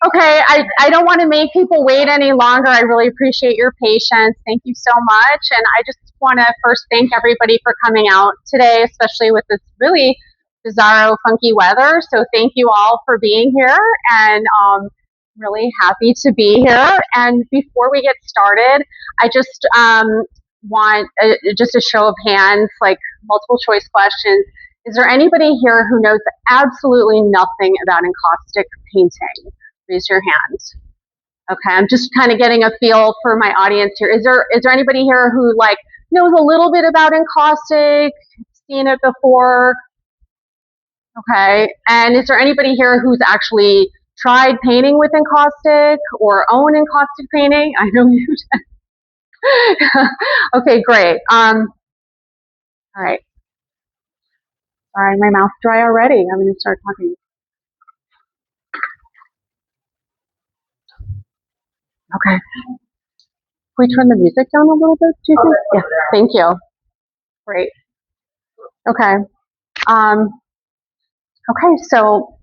Okay, I don't want to make people wait any longer. I really appreciate your patience. Thank you so much. And I just want to first thank everybody for coming out today, especially with this really bizarro, funky weather. So thank you all for being here, and really happy to be here. And before we get started, I just want just a show of hands, like multiple choice questions. Is there anybody here who knows absolutely nothing about encaustic painting? Raise your hand. Okay, I'm just kind of getting a feel for my audience here. Is there anybody here who like knows a little bit about encaustic, seen it before? Okay, and is there anybody here who's actually tried painting with encaustic or own encaustic painting? I know you did. Okay, great. All right. Sorry, my mouth's dry already. I'm going to start talking. Okay. Can we turn the music down a little bit, do you think? Yeah, thank you. Great. Okay. Okay, so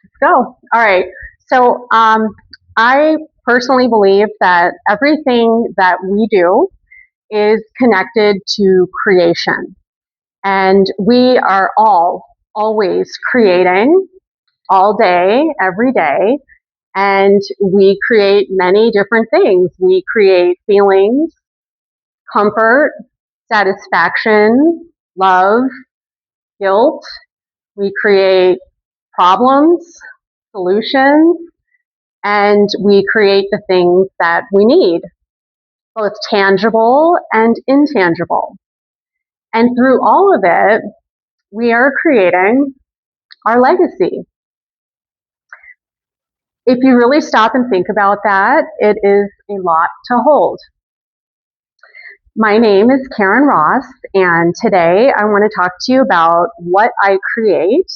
let's go. All right. So I personally believe that everything that we do is connected to creation. And we are all always creating all day, every day. And we create many different things. We create feelings, comfort, satisfaction, love, guilt. We create problems, solutions, and we create the things that we need, both tangible and intangible. And through all of it, we are creating our legacy. If you really stop and think about that, it is a lot to hold. My name is Karen Ross, and today I want to talk to you about what I create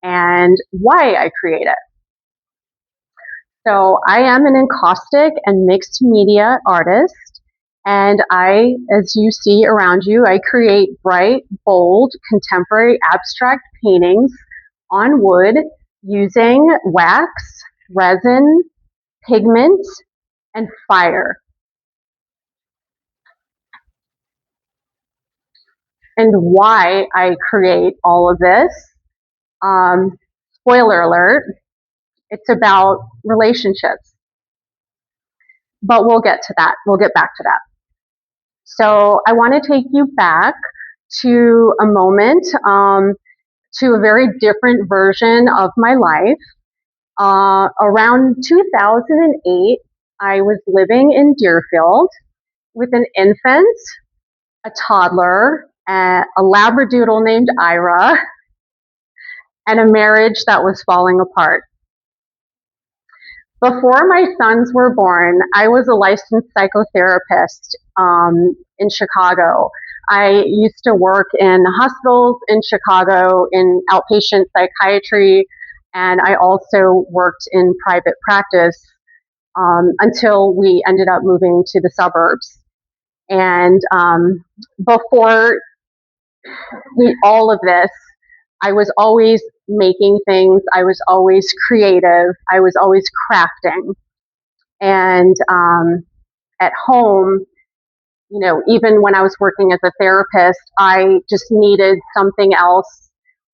and why I create it. So I am an encaustic and mixed media artist, and as you see around you, I create bright, bold, contemporary abstract paintings on wood using wax, resin, pigment, and fire. And why I create all of this, spoiler alert, it's about relationships. But we'll get to that. We'll get back to that. So I want to take you back to a moment, to a very different version of my life. Around 2008, I was living in Deerfield with an infant, a toddler, a labradoodle named Ira, and a marriage that was falling apart. Before my sons were born, I was a licensed psychotherapist in Chicago. I used to work in hospitals in Chicago in outpatient psychiatry, and I also worked in private practice until we ended up moving to the suburbs. And before all of this, I was always making things. I was always creative. I was always crafting. And at home, you know, even when I was working as a therapist, I just needed something else.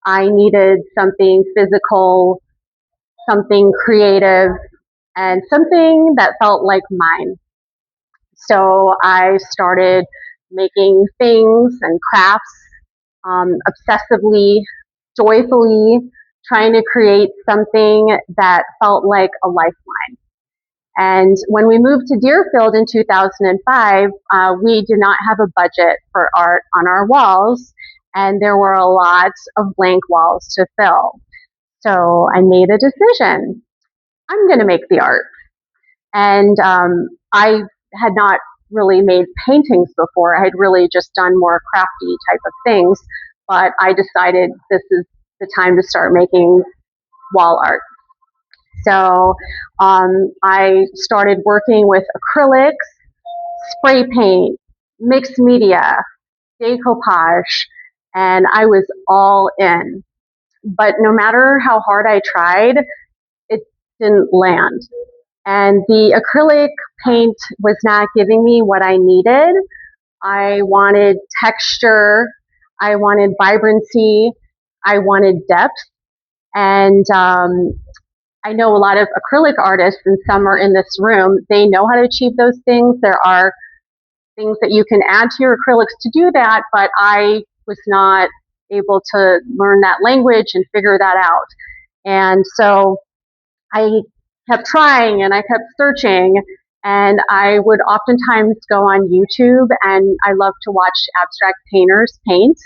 I needed something physical, something creative, and something that felt like mine. So I started making things and crafts obsessively, joyfully, trying to create something that felt like a lifeline. And when we moved to Deerfield in 2005, we did not have a budget for art on our walls, and there were a lot of blank walls to fill. So I made a decision. I'm going to make the art. And I had not really made paintings before. I had really just done more crafty type of things, but I decided this is the time to start making wall art. So I started working with acrylics, spray paint, mixed media, decoupage, and I was all in. But no matter how hard I tried, it didn't land. And the acrylic paint was not giving me what I needed. I wanted texture, I wanted vibrancy, I wanted depth. And I know a lot of acrylic artists, and some are in this room, they know how to achieve those things. There are things that you can add to your acrylics to do that, but I was not able to learn that language and figure that out. And so I kept trying and I kept searching, and I would oftentimes go on YouTube, and I love to watch abstract painters paint.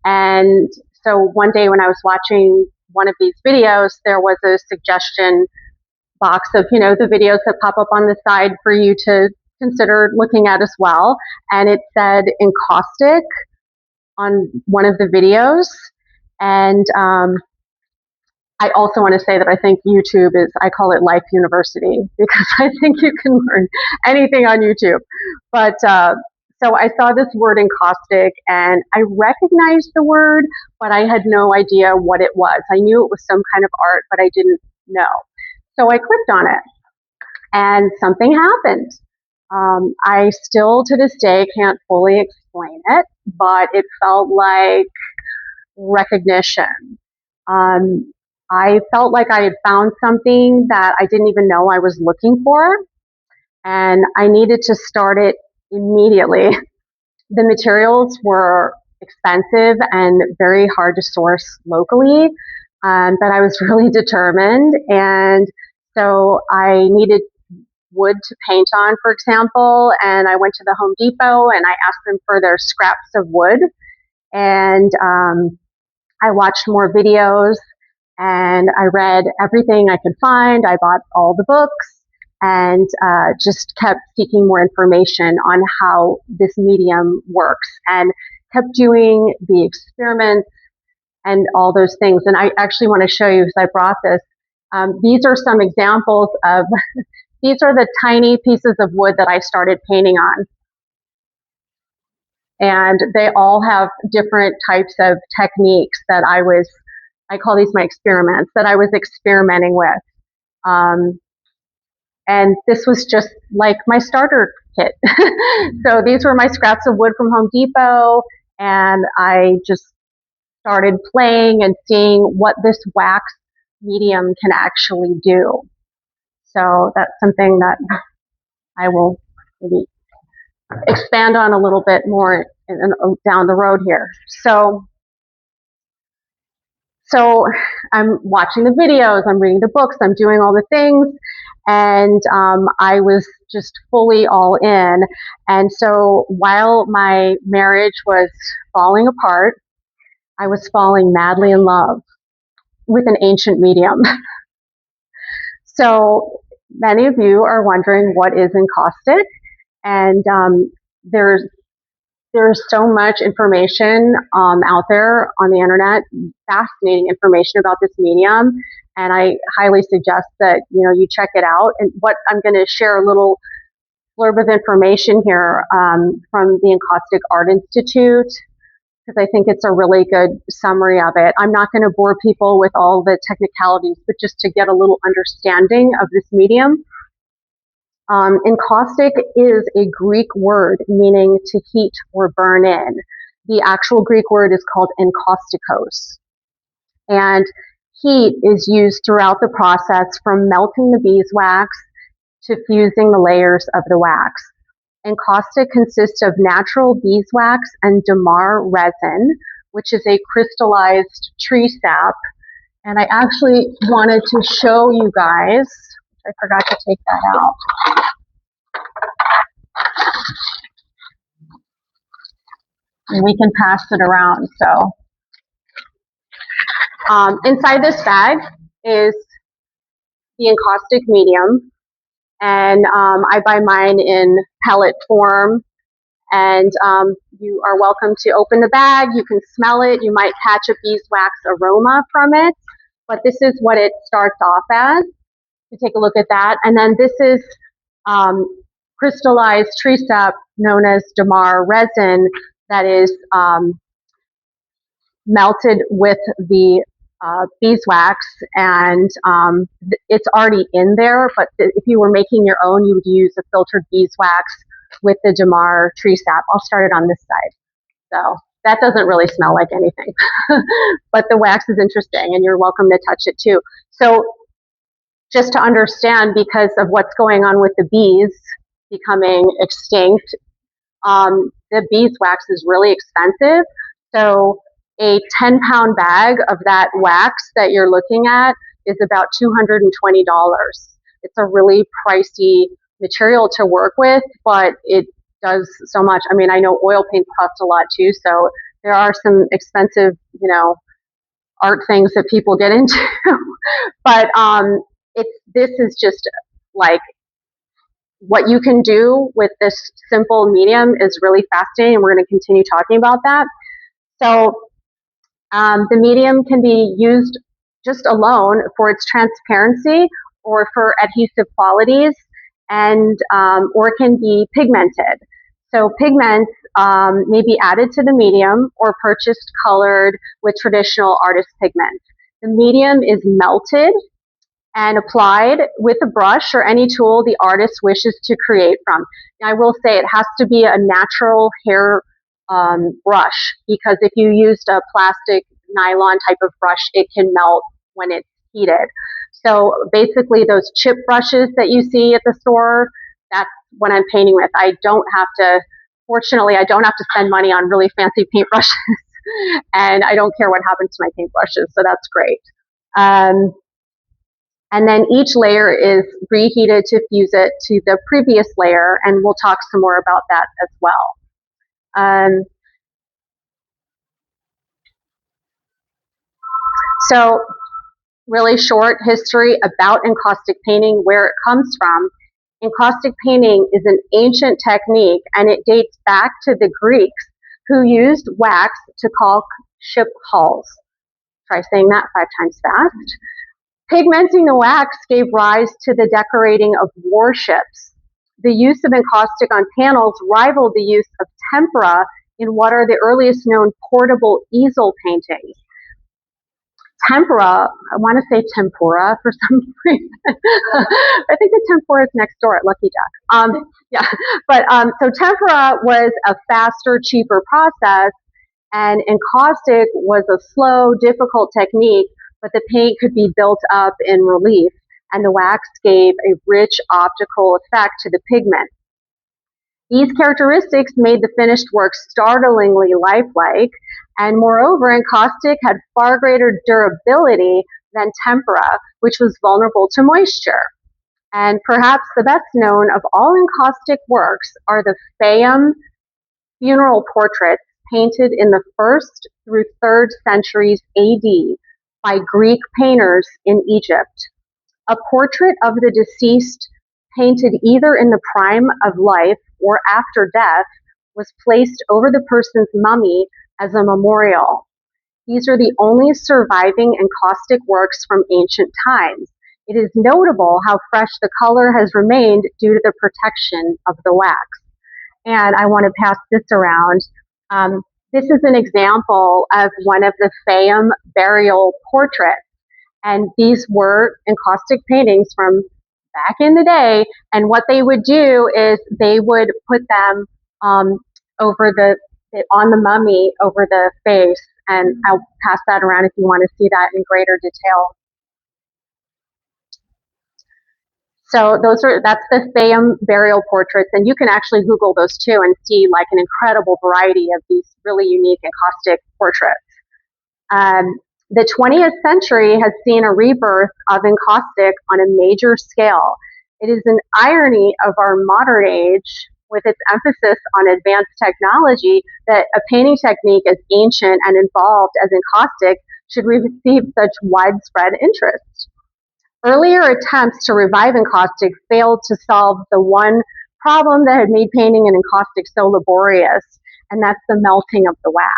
And so one day when I was watching one of these videos, there was a suggestion box of, the videos that pop up on the side for you to consider looking at as well. And it said Encaustic on one of the videos. And I also want to say that I think YouTube is, I call it Life University, because I think you can learn anything on YouTube. But so I saw this word encaustic, and I recognized the word, but I had no idea what it was. I knew it was some kind of art, but I didn't know. So I clicked on it, and something happened. I still to this day can't fully explain it, but it felt like recognition. Um, I felt like I had found something that I didn't even know I was looking for, and I needed to start it immediately. The materials were expensive and very hard to source locally, but I was really determined, and so I needed wood to paint on, for example, and I went to the Home Depot and I asked them for their scraps of wood, and I watched more videos, and I read everything I could find. I bought all the books, and just kept seeking more information on how this medium works, and kept doing the experiments and all those things. And I actually want to show you, because I brought this. These are some examples of, these are the tiny pieces of wood that I started painting on. And they all have different types of techniques that I call these my experiments, that I was experimenting with. And this was just like my starter kit. So these were my scraps of wood from Home Depot, and I just started playing and seeing what this wax medium can actually do. So that's something that I will maybe expand on a little bit more down the road here. So I'm watching the videos, I'm reading the books, I'm doing all the things, and I was just fully all in. And so while my marriage was falling apart, I was falling madly in love with an ancient medium. So many of you are wondering, what is encaustic? And there's so much information out there on the internet, fascinating information about this medium, and I highly suggest that you check it out. And what I'm going to share a little blurb of information here from the Encaustic Art Institute, because I think it's a really good summary of it. I'm not going to bore people with all the technicalities, but just to get a little understanding of this medium. Encaustic is a Greek word meaning to heat or burn in. The actual Greek word is called encaustikos. And heat is used throughout the process, from melting the beeswax to fusing the layers of the wax. Encaustic consists of natural beeswax and damar resin, which is a crystallized tree sap. And I actually wanted to show you guys, I forgot to take that out. And we can pass it around. So inside this bag is the encaustic medium, and I buy mine in pellet form. And you are welcome to open the bag. You can smell it. You might catch a beeswax aroma from it, but this is what it starts off as. You take a look at that, and then this is crystallized tree sap known as damar resin that is melted with the beeswax, and it's already in there. But if you were making your own, you would use a filtered beeswax with the Damar tree sap. I'll start it on this side. So that doesn't really smell like anything, but the wax is interesting, and you're welcome to touch it too. So just to understand, because of what's going on with the bees becoming extinct, the beeswax is really expensive. So a 10-pound bag of that wax that you're looking at is about $220. It's a really pricey material to work with, but it does so much. I mean, I know oil paint costs a lot too, so there are some expensive, art things that people get into. But this is just like what you can do with this simple medium is really fascinating, and we're going to continue talking about that. So the medium can be used just alone for its transparency or for adhesive qualities, and or it can be pigmented. So pigments may be added to the medium or purchased colored with traditional artist pigments. The medium is melted and applied with a brush or any tool the artist wishes to create from. Now, I will say it has to be a natural hair brush, because if you used a plastic nylon type of brush, it can melt when it's heated. So basically those chip brushes that you see at the store, that's what I'm painting with. Fortunately, I don't have to spend money on really fancy paintbrushes and I don't care what happens to my paintbrushes, so that's great. And then each layer is reheated to fuse it to the previous layer, and we'll talk some more about that as well. So really short history about encaustic painting, where it comes from. Encaustic painting is an ancient technique, and it dates back to the Greeks, who used wax to caulk ship hulls. Try saying that 5 times fast. Pigmenting the wax gave rise to the decorating of warships. The use of encaustic on panels rivaled the use of tempera in what are the earliest known portable easel paintings. Tempera, I want to say tempura for some reason. I think the tempura is next door at Lucky Duck. Yeah, but so tempera was a faster, cheaper process, and encaustic was a slow, difficult technique, but the paint could be built up in relief, and the wax gave a rich optical effect to the pigment. These characteristics made the finished work startlingly lifelike, and moreover, encaustic had far greater durability than tempera, which was vulnerable to moisture. And perhaps the best known of all encaustic works are the Fayum funeral portraits painted in the 1st through 3rd centuries AD by Greek painters in Egypt. A portrait of the deceased, painted either in the prime of life or after death, was placed over the person's mummy as a memorial. These are the only surviving encaustic works from ancient times. It is notable how fresh the color has remained due to the protection of the wax. And I want to pass this around. This is an example of one of the Fayum burial portraits. And these were encaustic paintings from back in the day. And what they would do is they would put them over on the mummy, over the face. And I'll pass that around if you want to see that in greater detail. So that's the Fayum burial portraits, and you can actually Google those too and see like an incredible variety of these really unique encaustic portraits. The 20th century has seen a rebirth of encaustic on a major scale. It is an irony of our modern age, with its emphasis on advanced technology, that a painting technique as ancient and involved as encaustic should receive such widespread interest. Earlier attempts to revive encaustic failed to solve the one problem that had made painting in encaustic so laborious, and that's the melting of the wax.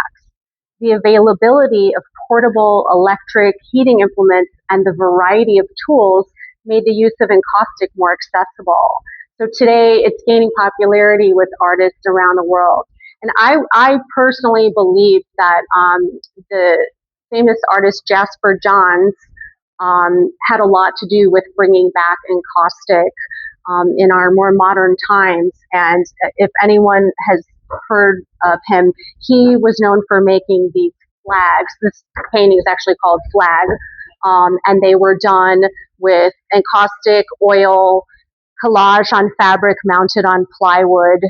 The availability of portable electric heating implements and the variety of tools made the use of encaustic more accessible. So today it's gaining popularity with artists around the world. And I personally believe that the famous artist Jasper Johns had a lot to do with bringing back Encaustic in our more modern times. And if anyone has heard of him, he was known for making these flags. This painting is actually called Flag, and they were done with encaustic oil collage on fabric mounted on plywood.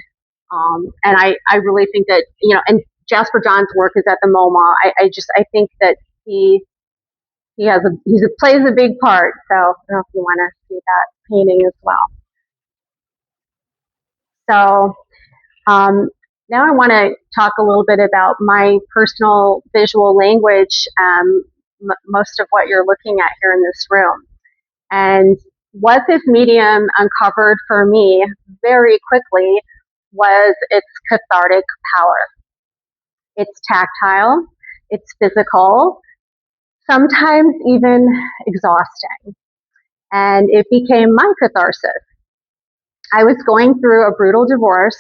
And I really think that, and Jasper John's work is at the MoMA. I think that he plays a big part. So I don't know if you want to see that painting as well. So now I want to talk a little bit about my personal visual language, most of what you're looking at here in this room. And what this medium uncovered for me very quickly was its cathartic power. It's tactile, it's physical, sometimes even exhausting. And it became my catharsis. I was going through a brutal divorce.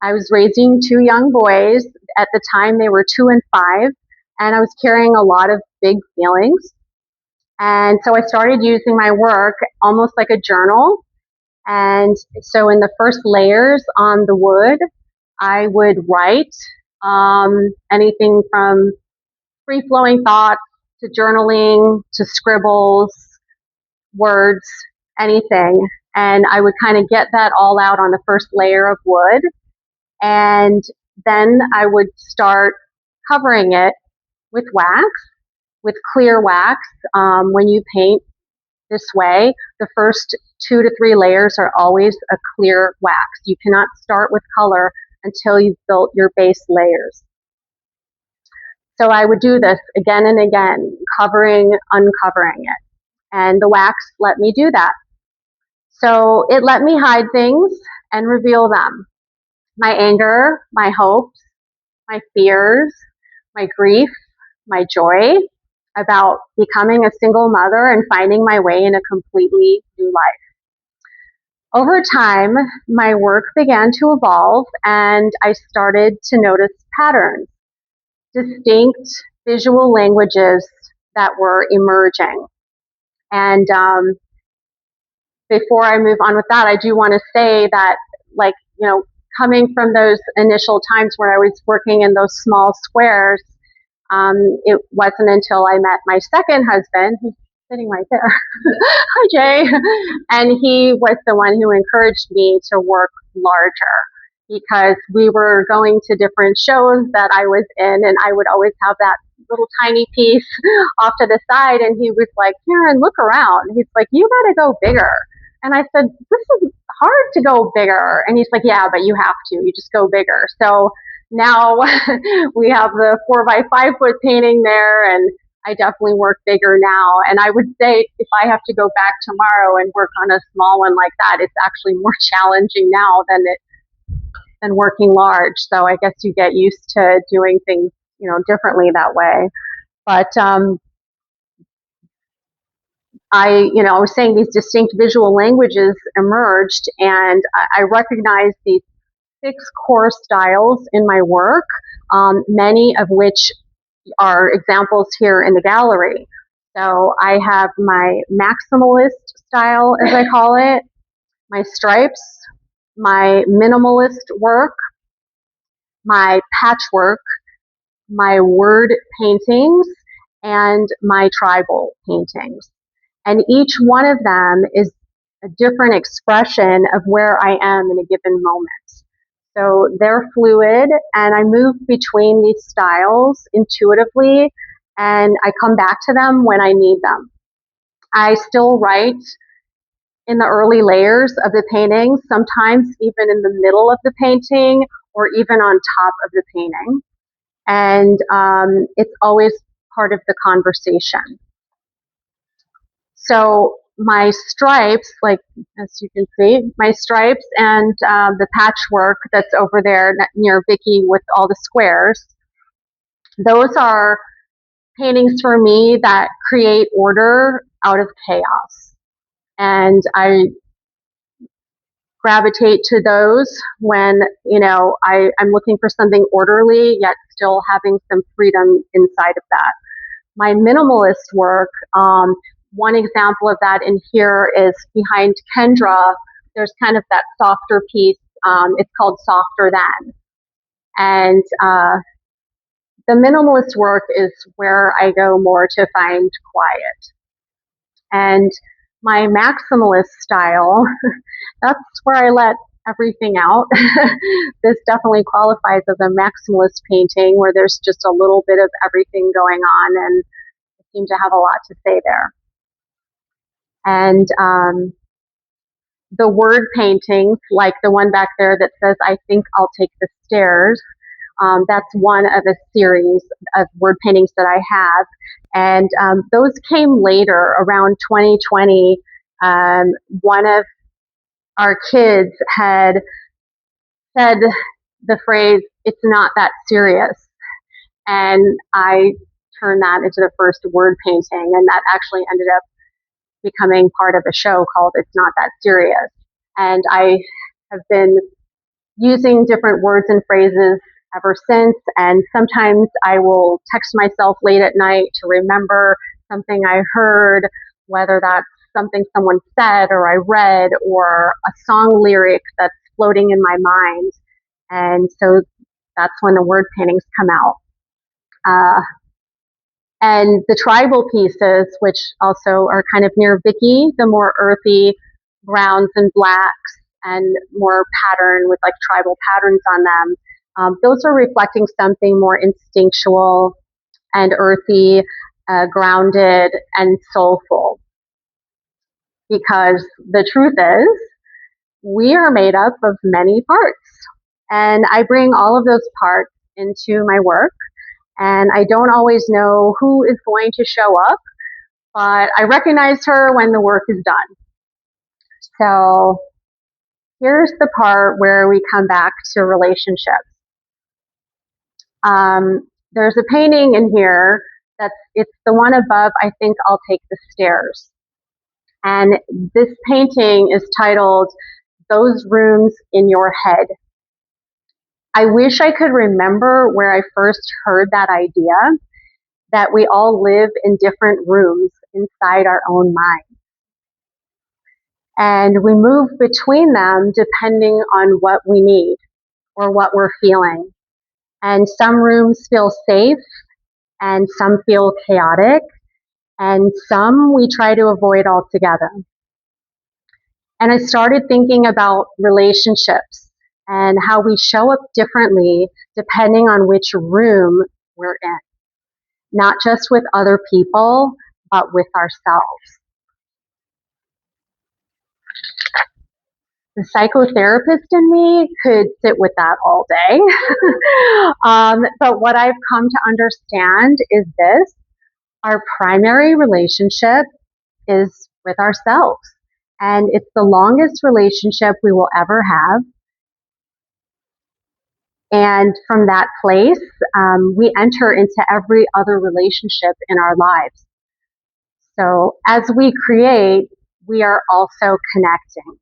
I was raising two young boys. At the time, they were 2 and 5, and I was carrying a lot of big feelings. And so I started using my work almost like a journal. And so in the first layers on the wood, I would write anything from free flowing thoughts to journaling to scribbles, words, anything. And I would kind of get that all out on the first layer of wood. And then I would start covering it with wax, with clear wax. When you paint this way, the first 2 to 3 layers are always a clear wax. You cannot start with color until you've built your base layers. So I would do this again and again, covering, uncovering it. And the wax let me do that. So it let me hide things and reveal them. My anger, my hopes, my fears, my grief, my joy about becoming a single mother and finding my way in a completely new life. Over time, my work began to evolve and I started to notice patterns, distinct visual languages that were emerging. And before I move on with that, I do want to say that, coming from those initial times where I was working in those small squares, it wasn't until I met my second husband, who's sitting right there. Hi, Jay. And he was the one who encouraged me to work larger because we were going to different shows that I was in, and I would always have that little tiny piece off to the side. And he was like, Karen, look around. He's like, you got to go bigger. And I said, this is hard to go bigger. And he's like, yeah, but you have to. You just go bigger. So now we have the 4x5 foot painting there, and I definitely work bigger now. And I would say if I have to go back tomorrow and work on a small one like that, it's actually more challenging now than working large. So I guess you get used to doing things, differently that way. But I was saying these distinct visual languages emerged, and I recognized these 6 core styles in my work, many of which are examples here in the gallery. So I have my maximalist style, as I call it, my stripes, my minimalist work, my patchwork, my word paintings, and my tribal paintings. And each one of them is a different expression of where I am in a given moment. So they're fluid, and I move between these styles intuitively, and I come back to them when I need them. I still write in the early layers of the painting, sometimes even in the middle of the painting or even on top of the painting. And it's always part of the conversation. So my stripes, like as you can see, my stripes and the patchwork that's over there near Vicky with all the squares, those are paintings for me that create order out of chaos. And gravitate to those when, I'm looking for something orderly, yet still having some freedom inside of that. My minimalist work, one example of that in here is behind Kendra. There's kind of that softer piece. It's called Softer Than. And the minimalist work is where I go more to find quiet. And my maximalist style, that's where I let everything out. This definitely qualifies as a maximalist painting where there's just a little bit of everything going on, and I seem to have a lot to say there. And the word paintings, like the one back there that says, I think I'll take the stairs, that's one of a series of word paintings that I have. And those came later, around 2020. One of our kids had said the phrase, "It's not that serious." And I turned that into the first word painting, and that actually ended up becoming part of a show called It's Not That Serious. And I have been using different words and phrases ever since, and sometimes I will text myself late at night to remember something I heard, whether that's something someone said or I read or a song lyric that's floating in my mind. And so that's when the word paintings come out. And the tribal pieces, which also are kind of near Vicky, the more earthy browns and blacks and more pattern with like tribal patterns on them, those are reflecting something more instinctual and earthy, grounded and soulful. Because the truth is, we are made up of many parts. And I bring all of those parts into my work. And I don't always know who is going to show up, but I recognize her when the work is done. So here's the part where we come back to relationships. There's a painting in here it's the one above, I think I'll take the stairs. And this painting is titled, Those Rooms in Your Head. I wish I could remember where I first heard that idea, that we all live in different rooms inside our own mind. And we move between them depending on what we need or what we're feeling. And some rooms feel safe and some feel chaotic and some we try to avoid altogether. And I started thinking about relationships and how we show up differently depending on which room we're in. Not just with other people, but with ourselves. The psychotherapist in me could sit with that all day. But what I've come to understand is this: our primary relationship is with ourselves. And it's the longest relationship we will ever have. And from that place, we enter into every other relationship in our lives. So as we create, we are also connecting,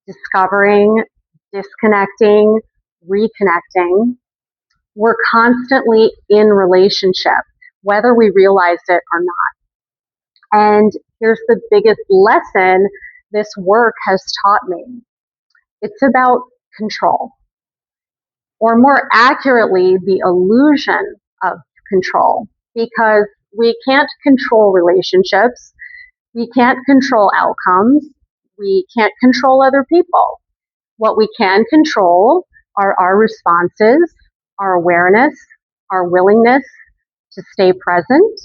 discovering, disconnecting, reconnecting. We're constantly in relationship, whether we realize it or not. And here's the biggest lesson this work has taught me. It's about control, or more accurately, the illusion of control, because we can't control relationships. We can't control outcomes. We can't control other people. What we can control are our responses, our awareness, our willingness to stay present.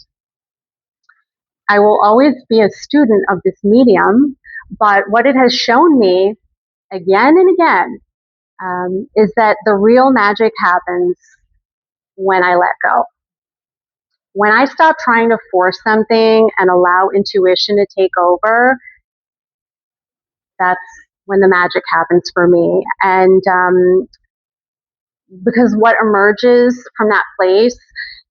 I will always be a student of this medium, but what it has shown me again and again is that the real magic happens when I let go. When I stop trying to force something and allow intuition to take over, that's when the magic happens for me. And because what emerges from that place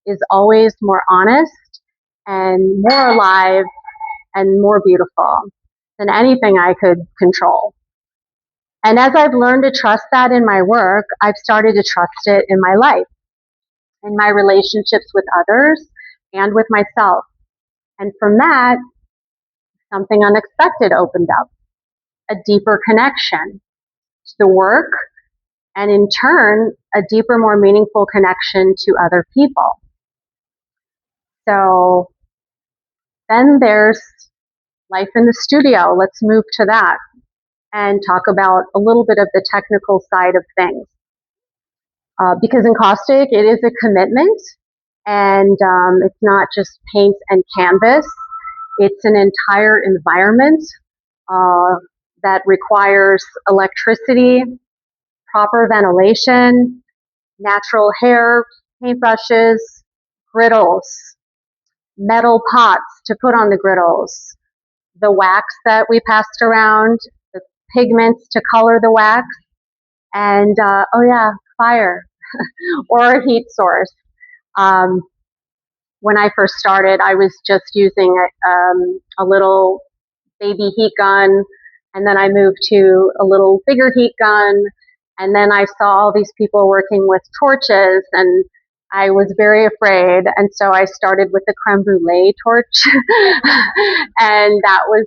is always more honest and more alive and more beautiful than anything I could control. And as I've learned to trust that in my work, I've started to trust it in my life, in my relationships with others and with myself. And from that, something unexpected opened up, a deeper connection to the work, and in turn, a deeper, more meaningful connection to other people. So then there's life in the studio. Let's move to that and talk about a little bit of the technical side of things. Because Encaustic, it is a commitment, and it's not just paint and canvas. It's an entire environment uh, that requires electricity, proper ventilation, natural hair, paintbrushes, griddles, metal pots to put on the griddles, the wax that we passed around, the pigments to color the wax, and oh yeah, fire or a heat source. Um, when I first started, I was just using a little baby heat gun, and then I moved to a little bigger heat gun, and then I saw all these people working with torches, and I was very afraid, and so I started with the creme brulee torch, and that was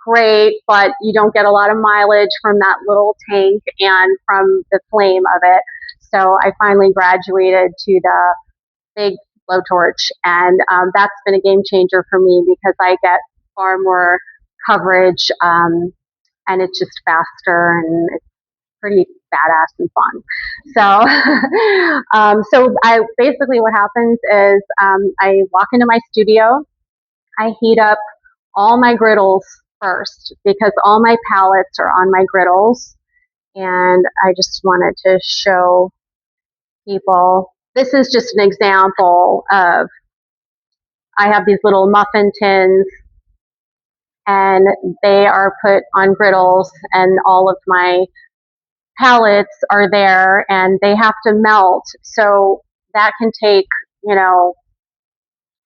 great, but you don't get a lot of mileage from that little tank and from the flame of it. So I finally graduated to the big blowtorch, and that's been a game changer for me because I get far more coverage, and it's just faster and it's pretty badass and fun. So, so I basically what happens is I walk into my studio, I heat up all my griddles first because all my palettes are on my griddles, and I just wanted to show people. This is just an example of I have these little muffin tins, and they are put on griddles, and all of my palettes are there, and they have to melt. So that can take, you know,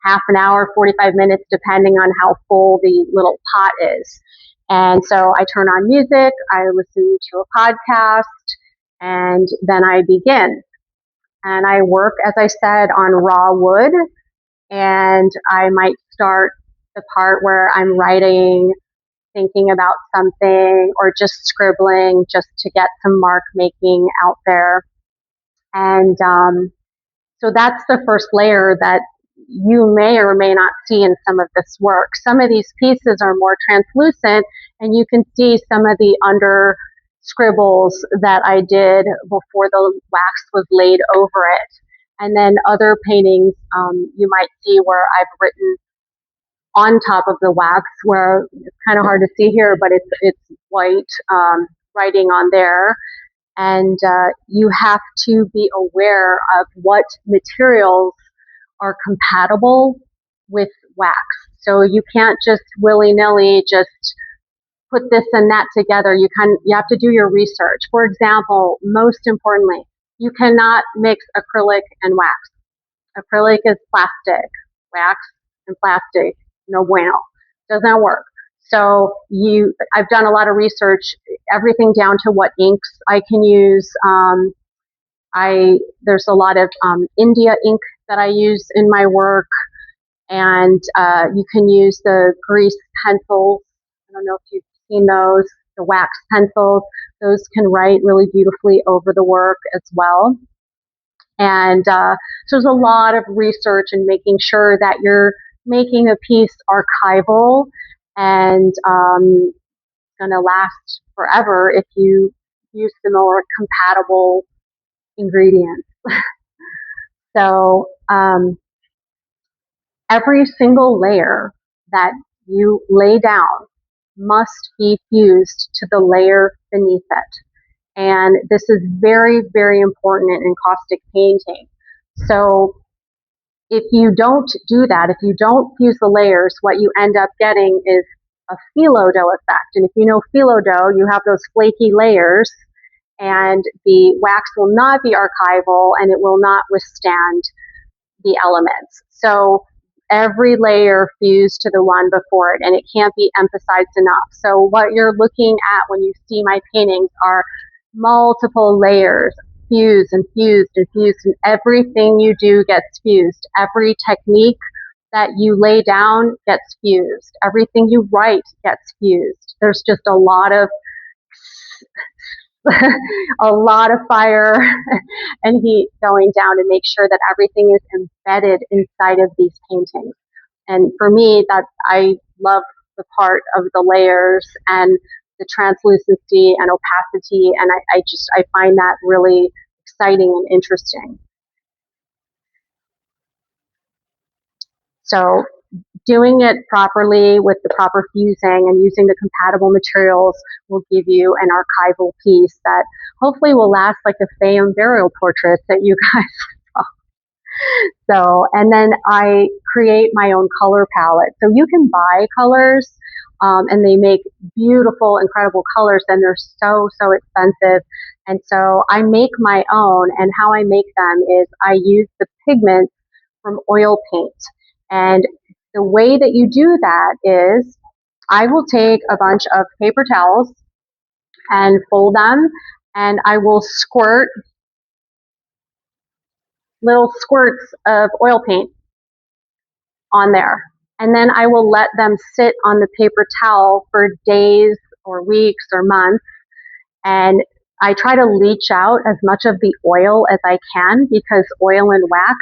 half an hour, 45 minutes, depending on how full the little pot is. And so I turn on music, I listen to a podcast, and then I begin. And I work, as I said, on raw wood, and I might start the part where I'm writing, thinking about something, or just scribbling just to get some mark making out there. And so that's the first layer that you may or may not see in some of this work. Some of these pieces are more translucent, and you can see some of the under scribbles that I did before the wax was laid over it. And then other paintings you might see where I've written on top of the wax, where it's kind of hard to see here, but it's white writing on there. And you have to be aware of what materials are compatible with wax. So you can't just willy-nilly just put this and that together. You have to do your research. For example, most importantly, you cannot mix acrylic and wax. Acrylic is plastic, wax and plastic, no bueno. Doesn't work. So I've done a lot of research, everything down to what inks I can use. There's a lot of India ink that I use in my work, and you can use the grease pencils. I don't know if you've seen those, the wax pencils. Those can write really beautifully over the work as well. And so there's a lot of research and making sure that you're making a piece archival and going to last forever if you use the more compatible ingredients. So every single layer that you lay down must be fused to the layer beneath it. And this is very, very important in encaustic painting. So if you don't do that, if you don't fuse the layers, what you end up getting is a phyllo dough effect. And if you know phyllo dough, you have those flaky layers, and the wax will not be archival, and it will not withstand the elements. So every layer fused to the one before it, and it can't be emphasized enough. So what you're looking at when you see my paintings are multiple layers, fused and fused and fused, and everything you do gets fused. Every technique that you lay down gets fused. Everything you write gets fused. There's just a lot of a lot of fire and heat going down to make sure that everything is embedded inside of these paintings. And for me, that I love the part of the layers and the translucency and opacity, and I find that really exciting and interesting. So doing it properly with the proper fusing and using the compatible materials will give you an archival piece that hopefully will last like the Fayum burial portraits that you guys saw. So, and then I create my own color palette. So you can buy colors, and they make beautiful, incredible colors, and they're so, so expensive. And so I make my own, and how I make them is I use the pigments from oil paint. And the way that you do that is I will take a bunch of paper towels and fold them, and I will squirt little squirts of oil paint on there. And then I will let them sit on the paper towel for days or weeks or months. And I try to leach out as much of the oil as I can, because oil and wax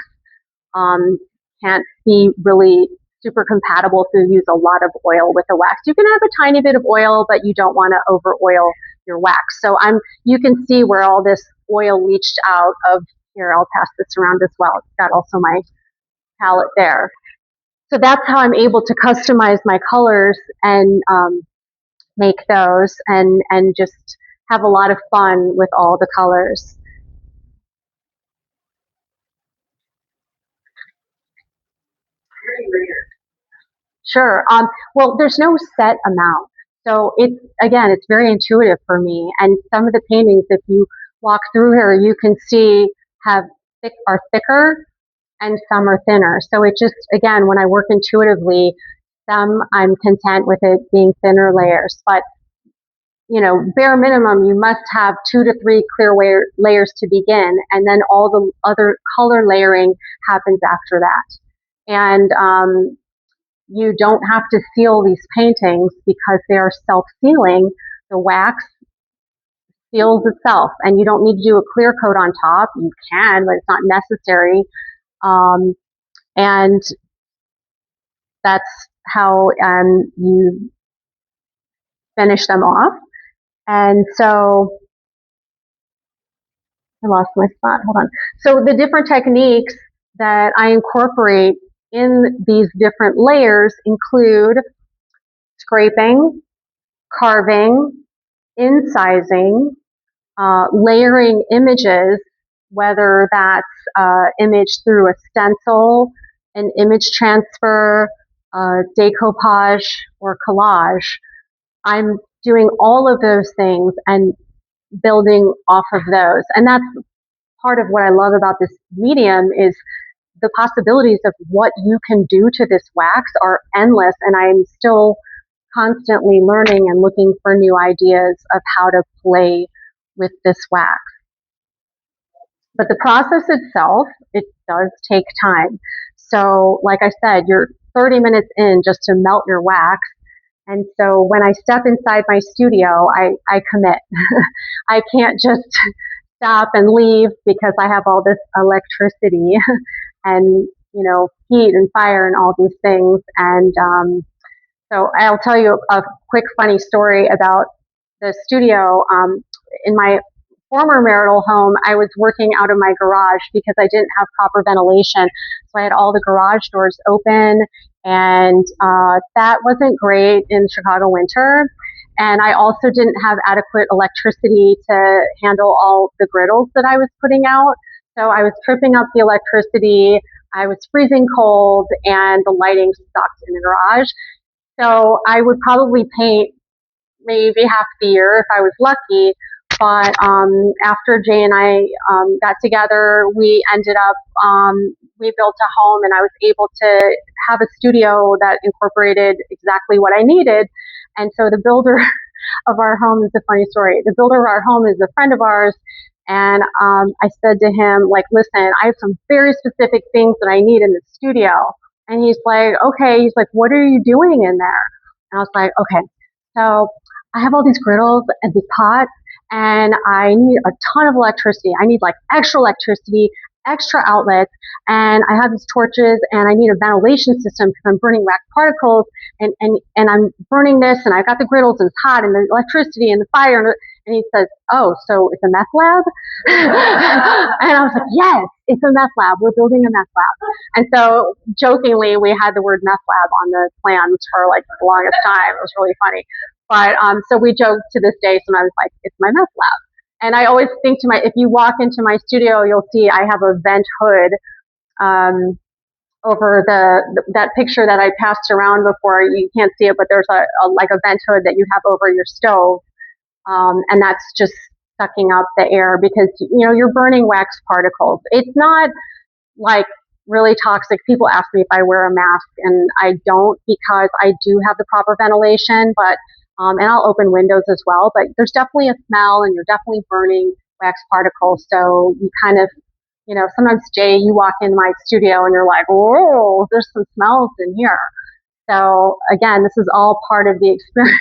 can't be really super compatible if you use a lot of oil with the wax. You can have a tiny bit of oil, but you don't want to over oil your wax. So you can see where all this oil leached out of here. I'll pass this around as well. It's got also my palette there. So that's how I'm able to customize my colors and make those and just have a lot of fun with all the colors. Sure. Well, there's no set amount. So it's very intuitive for me. And some of the paintings, if you walk through here, you can see are thicker and some are thinner. So it just, again, when I work intuitively, some I'm content with it being thinner layers. But, bare minimum, you must have 2 to 3 clear layers to begin. And then all the other color layering happens after that. And you don't have to seal these paintings because they are self-sealing. The wax seals itself, and you don't need to do a clear coat on top. You can, but it's not necessary. And that's how you finish them off. And so I lost my spot. Hold on. So the different techniques that I incorporate in these different layers include scraping, carving, incising, layering images, whether that's image through a stencil, an image transfer, decoupage, or collage. I'm doing all of those things and building off of those. And that's part of what I love about this medium is the possibilities of what you can do to this wax are endless, and I'm still constantly learning and looking for new ideas of how to play with this wax. But the process itself, it does take time. So like I said, you're 30 minutes in just to melt your wax. And so when I step inside my studio, I commit. I can't just stop and leave because I have all this electricity and, heat and fire and all these things. And so I'll tell you a quick funny story about the studio. In my former marital home, I was working out of my garage because I didn't have proper ventilation. So I had all the garage doors open, and that wasn't great in Chicago winter. And I also didn't have adequate electricity to handle all the griddles that I was putting out. So I was tripping up the electricity, I was freezing cold, and the lighting sucked in the garage. So I would probably paint maybe half the year if I was lucky, but after Jay and I got together, we ended up, we built a home, and I was able to have a studio that incorporated exactly what I needed. And so the builder of our home is a funny story. The builder of our home is a friend of ours. And I said to him, like, listen, I have some very specific things that I need in the studio. And he's like, okay. He's like, what are you doing in there? And I was like, okay, so I have all these griddles and this pot, and I need a ton of electricity. I need like extra electricity, extra outlets, and I have these torches, and I need a ventilation system because I'm burning wax particles, and I'm burning this, and I've got the griddles, and it's hot, and the electricity, and the fire, and he says, oh, so it's a meth lab? And I was like, yes, it's a meth lab. We're building a meth lab. And so jokingly, we had the word meth lab on the plans for like the longest time. It was really funny. But so we joke to this day, sometimes like, it's my meth lab. And I always think to if you walk into my studio, you'll see I have a vent hood over that picture that I passed around before. You can't see it, but there's like a vent hood that you have over your stove. And that's just sucking up the air because, you're burning wax particles. It's not like really toxic. People ask me if I wear a mask, and I don't, because I do have the proper ventilation, but and I'll open windows as well, but there's definitely a smell, and you're definitely burning wax particles. So you kind of, sometimes, Jay, you walk in my studio and you're like, whoa, there's some smells in here. So again, this is all part of the experience.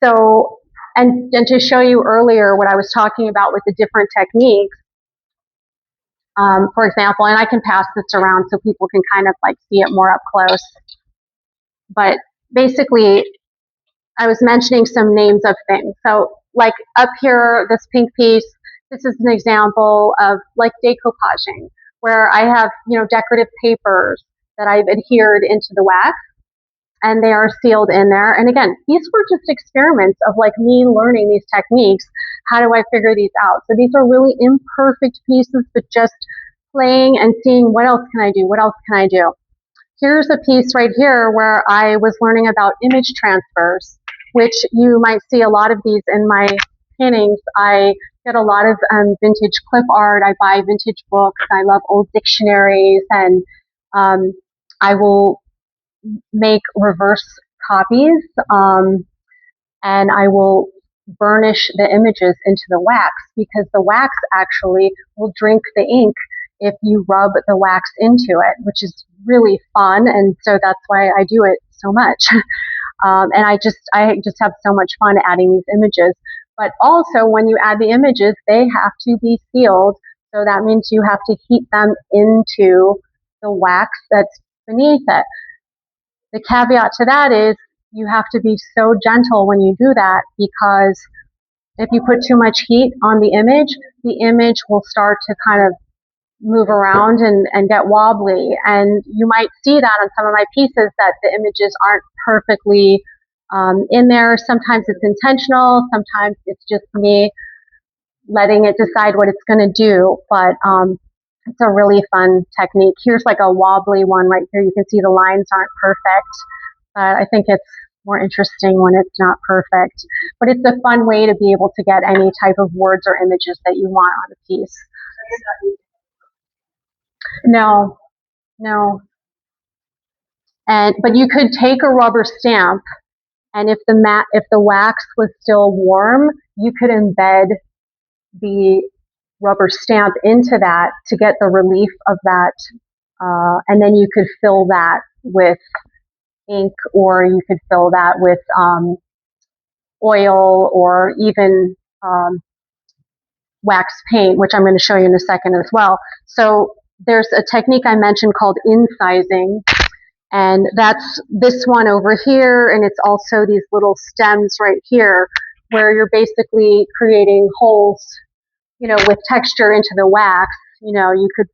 So, and to show you earlier what I was talking about with the different techniques, for example, and I can pass this around so people can kind of like see it more up close. But basically, I was mentioning some names of things. So like up here, this pink piece, this is an example of like decoupaging, where I have, decorative papers that I've adhered into the wax, and they are sealed in there. And again, these were just experiments of like me learning these techniques. How do I figure these out? So these are really imperfect pieces, but just playing and seeing what else can I do? What else can I do? Here's a piece right here where I was learning about image transfers, which you might see a lot of these in my paintings. I get a lot of vintage clip art. I buy vintage books. I love old dictionaries, and I will make reverse copies, and I will burnish the images into the wax, because the wax actually will drink the ink if you rub the wax into it, which is really fun. And so that's why I do it so much. And I just have so much fun adding these images. But also, when you add the images, they have to be sealed. So that means you have to heat them into the wax that's beneath it. The caveat to that is you have to be so gentle when you do that, because if you put too much heat on the image will start to kind of move around and get wobbly. And you might see that on some of my pieces, that the images aren't perfectly in there. Sometimes it's intentional. Sometimes it's just me letting it decide what it's going to do. But it's a really fun technique. Here's like a wobbly one right here. You can see the lines aren't perfect. But I think it's more interesting when it's not perfect. But it's a fun way to be able to get any type of words or images that you want on a piece. No. But you could take a rubber stamp, and if the wax was still warm, you could embed the rubber stamp into that to get the relief of that, and then you could fill that with ink, or you could fill that with oil, or even wax paint, which I'm going to show you in a second as well. So there's a technique I mentioned called incising, and that's this one over here, and it's also these little stems right here, where you're basically creating holes, with texture into the wax. You could,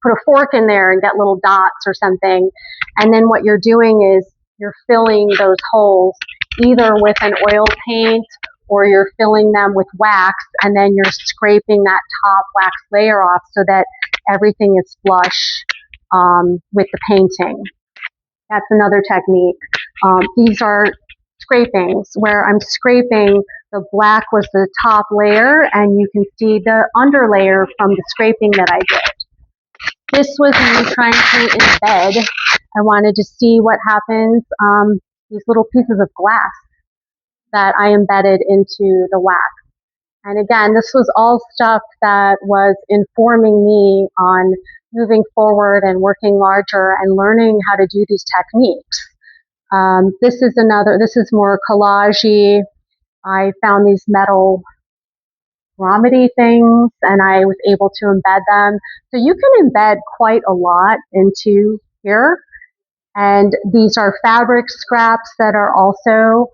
put a fork in there and get little dots or something. And then what you're doing is you're filling those holes either with an oil paint, or you're filling them with wax, and then you're scraping that top wax layer off so that everything is flush with the painting. That's another technique. These are scrapings where I'm scraping. The black was the top layer, and you can see the under layer from the scraping that I did. This was me trying to embed. I wanted to see what happens, these little pieces of glass that I embedded into the wax. And again, this was all stuff that was informing me on moving forward and working larger and learning how to do these techniques. This is more collage-y. I found these metal grommet things and I was able to embed them. So you can embed quite a lot into here. And these are fabric scraps that are also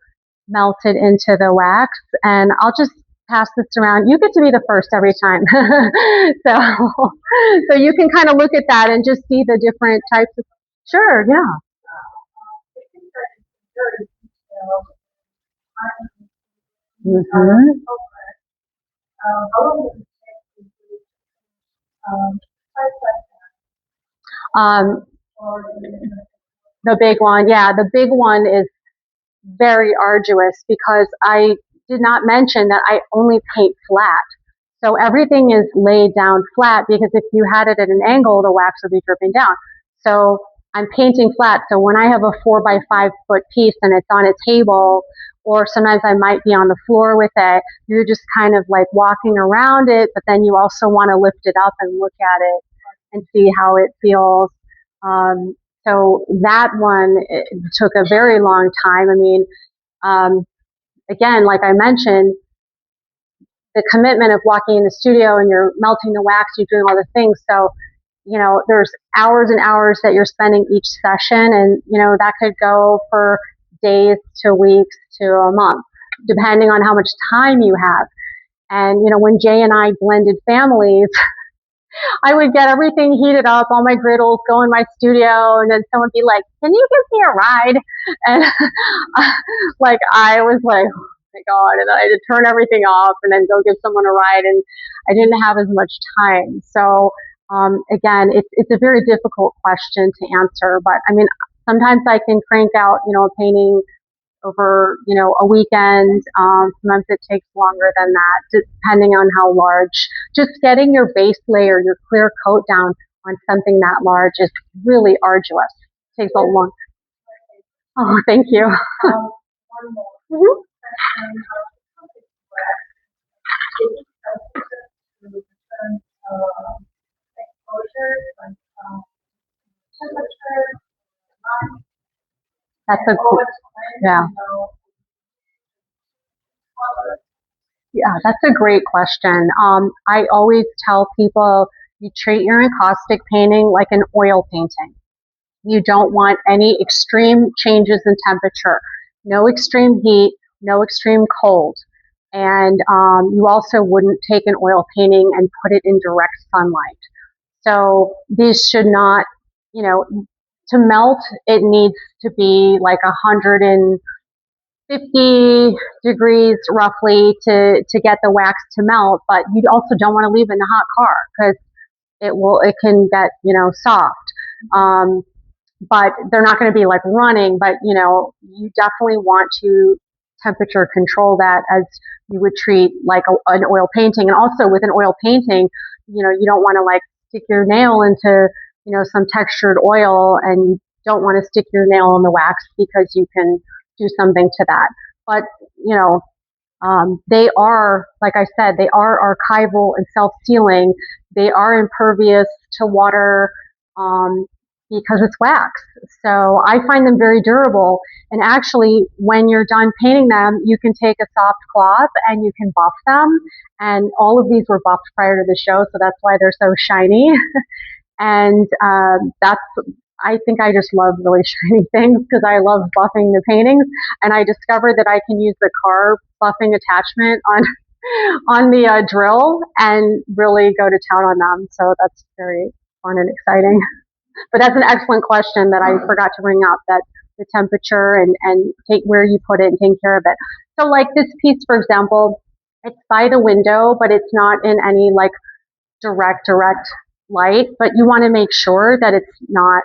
melted into the wax. And I'll just pass this around. You get to be the first every time. So you can kind of look at that and just see the different types of, sure, yeah. Mm-hmm. Um, the big one, yeah, the big one is very arduous because I did not mention that I only paint flat. So everything is laid down flat because if you had it at an angle, the wax would be dripping down. So I'm painting flat. So when I have a 4 by 5 foot piece and it's on a table, or sometimes I might be on the floor with it, you're just kind of like walking around it, but then you also want to lift it up and look at it and see how it feels. So that one, it took a very long time. I mean, again, like I mentioned, the commitment of walking in the studio and you're melting the wax, you're doing all the things. So, there's hours and hours that you're spending each session, and, that could go for days to weeks to a month, depending on how much time you have. And, when Jay and I blended families, I would get everything heated up, all my griddles, go in my studio, and then someone would be like, "Can you give me a ride?" And like I was like, "Oh my god!" And then I had to turn everything off and then go give someone a ride, and I didn't have as much time. So again, it's a very difficult question to answer, but I mean, sometimes I can crank out, a painting over, a weekend. Sometimes it takes longer than that, depending on how large. Just getting your base layer, your clear coat down on something that large is really arduous. It takes a long. Oh, thank you. Mhm. That's a yeah. Yeah, that's a great question. I always tell people you treat your encaustic painting like an oil painting. You don't want any extreme changes in temperature, no extreme heat, no extreme cold. And you also wouldn't take an oil painting and put it in direct sunlight. So these should not, you know, to melt, it needs to be like 150 degrees roughly to get the wax to melt. But you also don't want to leave it in a hot car because it can get, soft. But they're not going to be like running, but you definitely want to temperature control that as you would treat like an oil painting. And also with an oil painting, you don't want to like stick your nail into, some textured oil, and you don't want to stick your nail in the wax because you can do something to that. But, they are, like I said, they are archival and self-sealing. They are impervious to water, because it's wax. So I find them very durable. And actually, when you're done painting them, you can take a soft cloth and you can buff them. And all of these were buffed prior to the show, so that's why they're so shiny. And I think I just love really shiny things because I love buffing the paintings. And I discovered that I can use the car buffing attachment on the drill and really go to town on them. So that's very fun and exciting. But that's an excellent question that I forgot to bring up, that the temperature and take where you put it and taking care of it. So like this piece, for example, it's by the window, but it's not in any like direct light, but you want to make sure that it's not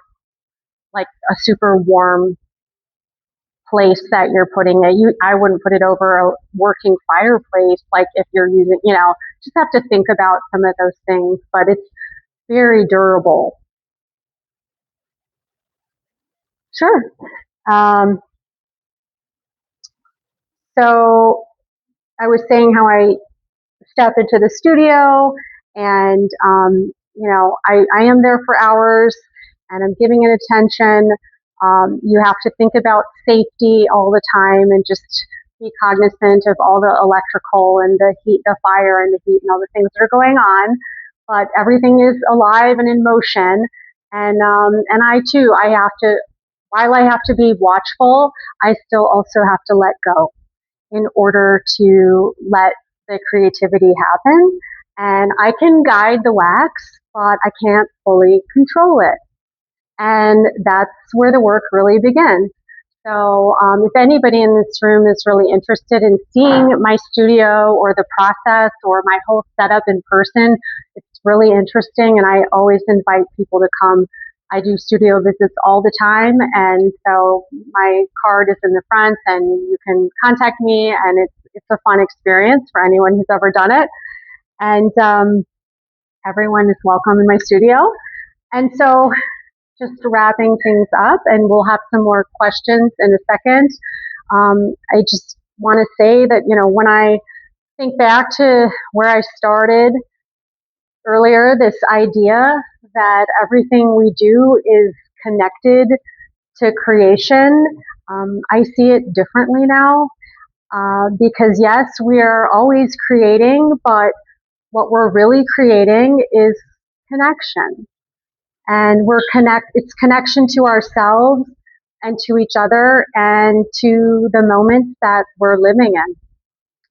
like a super warm place that you're putting it. I wouldn't put it over a working fireplace, like if you're using, just have to think about some of those things, but it's very durable. Sure. Um, so I was saying how I step into the studio and, I am there for hours and I'm giving it attention. You have to think about safety all the time and just be cognizant of all the electrical and the heat, the fire and the heat and all the things that are going on. But everything is alive and in motion. And I too, while I have to be watchful, I still also have to let go in order to let the creativity happen. And I can guide the wax, but I can't fully control it. And that's where the work really begins. So, if anybody in this room is really interested in seeing my studio or the process or my whole setup in person, it's really interesting. And I always invite people to come. I do studio visits all the time. And so my card is in the front and you can contact me. And it's a fun experience for anyone who's ever done it. And everyone is welcome in my studio. And so just wrapping things up, and we'll have some more questions in a second. I just want to say that, when I think back to where I started earlier, this idea that everything we do is connected to creation, I see it differently now. Because yes, we are always creating, but what we're really creating is connection. And it's connection to ourselves and to each other and to the moments that we're living in.